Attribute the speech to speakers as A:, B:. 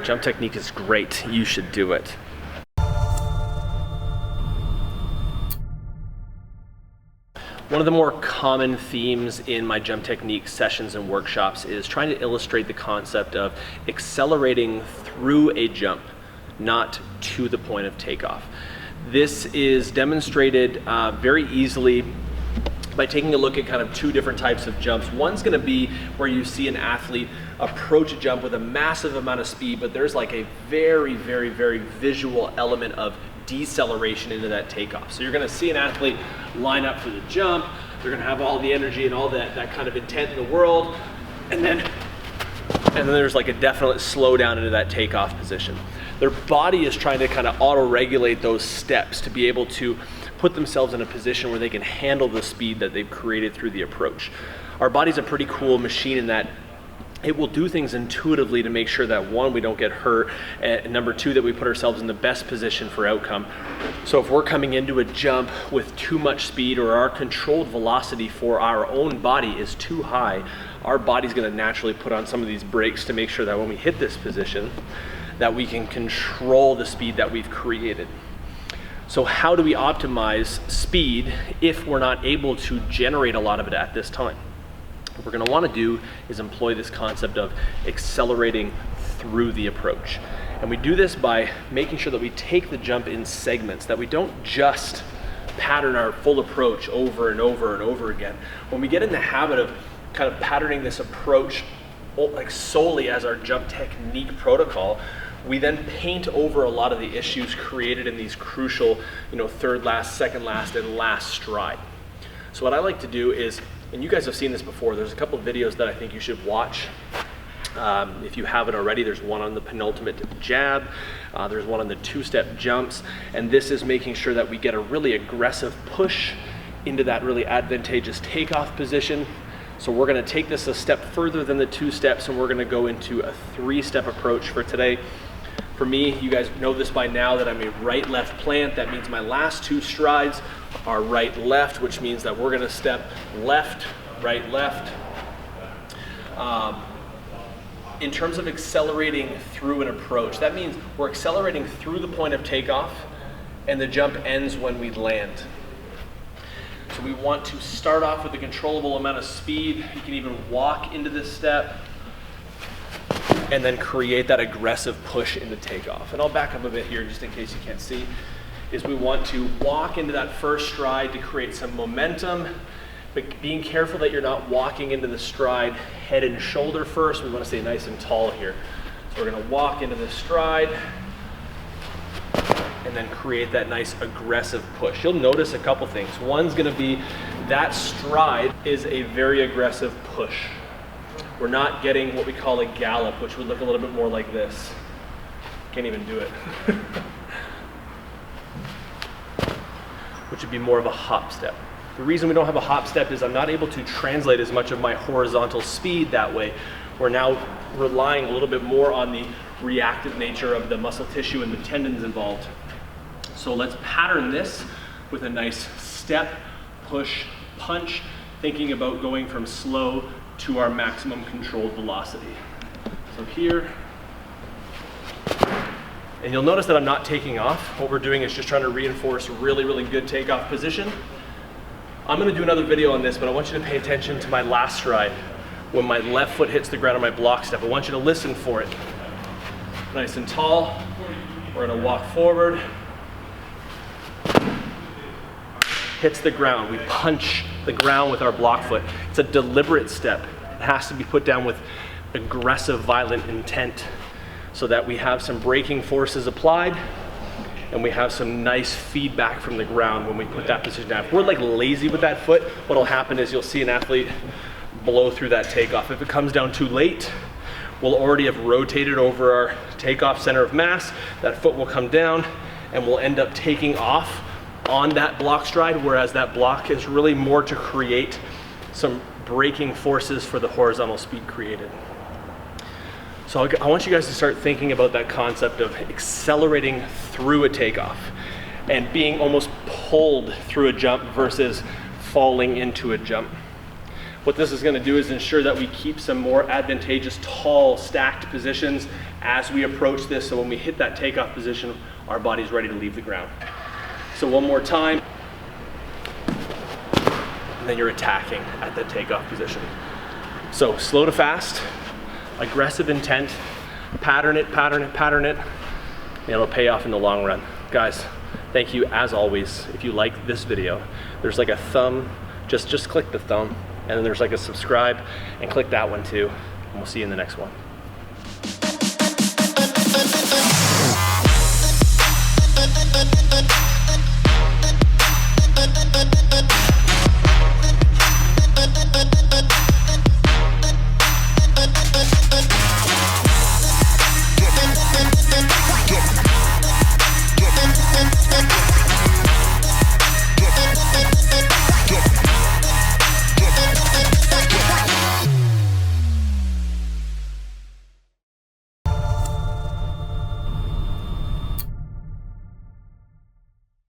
A: Jump technique is great. You should do it. One of the more common themes in my jump technique sessions and workshops is trying to illustrate the concept of accelerating through a jump, not to the point of takeoff. This is demonstrated very easily by taking a look at kind of two different types of jumps. One's gonna be where you see an athlete approach a jump with a massive amount of speed, but there's like a very, very, very visual element of deceleration into that takeoff. So you're gonna see an athlete line up for the jump, they're gonna have all the energy and all that kind of intent in the world, and then there's like a definite slowdown into that takeoff position. Their body is trying to kind of auto-regulate those steps to be able to put themselves in a position where they can handle the speed that they've created through the approach. Our body's a pretty cool machine in that it will do things intuitively to make sure that one, we don't get hurt, and number two, that we put ourselves in the best position for outcome. So if we're coming into a jump with too much speed or our controlled velocity for our own body is too high, our body's gonna naturally put on some of these brakes to make sure that when we hit this position, that we can control the speed that we've created. So how do we optimize speed if we're not able to generate a lot of it at this time? What we're gonna wanna do is employ this concept of accelerating through the approach. And we do this by making sure that we take the jump in segments, that we don't just pattern our full approach over and over and over again. When we get in the habit of kind of patterning this approach like solely as our jump technique protocol, we then paint over a lot of the issues created in these crucial, third last, second last, and last stride. So what I like to do is, and you guys have seen this before, there's a couple of videos that I think you should watch. If you haven't already, there's one on the penultimate jab, there's one on the two-step jumps, and this is making sure that we get a really aggressive push into that really advantageous takeoff position. So we're gonna take this a step further than the two steps, and we're gonna go into a three-step approach for today. For me, you guys know this by now that I'm a right-left plant. That means my last two strides are right-left, which means that we're gonna step left, right, left. In terms of accelerating through an approach, that means we're accelerating through the point of takeoff and the jump ends when we land. So we want to start off with a controllable amount of speed. You can even walk into this step and then create that aggressive push into takeoff. And I'll back up a bit here just in case you can't see, is we want to walk into that first stride to create some momentum, but being careful that you're not walking into the stride head and shoulder first. We want to stay nice and tall here. So we're gonna walk into the stride and then create that nice aggressive push. You'll notice a couple things. One's gonna be that stride is a very aggressive push. We're not getting what we call a gallop, which would look a little bit more like this. Can't even do it. Which would be more of a hop step. The reason we don't have a hop step is I'm not able to translate as much of my horizontal speed that way. We're now relying a little bit more on the reactive nature of the muscle tissue and the tendons involved. So let's pattern this with a nice step, push, punch, thinking about going from slow to our maximum controlled velocity. So here, and you'll notice that I'm not taking off. What we're doing is just trying to reinforce a really, really good takeoff position. I'm gonna do another video on this, but I want you to pay attention to my last stride. When my left foot hits the ground on my block step, I want you to listen for it. Nice and tall. We're gonna walk forward. Hits the ground. We punch the ground with our block foot. It's a deliberate step. It has to be put down with aggressive, violent intent so that we have some braking forces applied and we have some nice feedback from the ground when we put that position down. If we're like lazy with that foot, what'll happen is you'll see an athlete blow through that takeoff. If it comes down too late, we'll already have rotated over our takeoff center of mass. That foot will come down and we'll end up taking off on that block stride, whereas that block is really more to create some braking forces for the horizontal speed created. So I want you guys to start thinking about that concept of accelerating through a takeoff and being almost pulled through a jump versus falling into a jump. What this is going to do is ensure that we keep some more advantageous, tall, stacked positions as we approach this, so when we hit that takeoff position, our body's ready to leave the ground. So one more time, and then you're attacking at the takeoff position. So slow to fast, aggressive intent, pattern it, pattern it, pattern it, and it'll pay off in the long run. Guys, thank you as always. If you like this video, there's like a thumb, just click the thumb, and then there's like a subscribe, and click that one too, and we'll see you in the next one.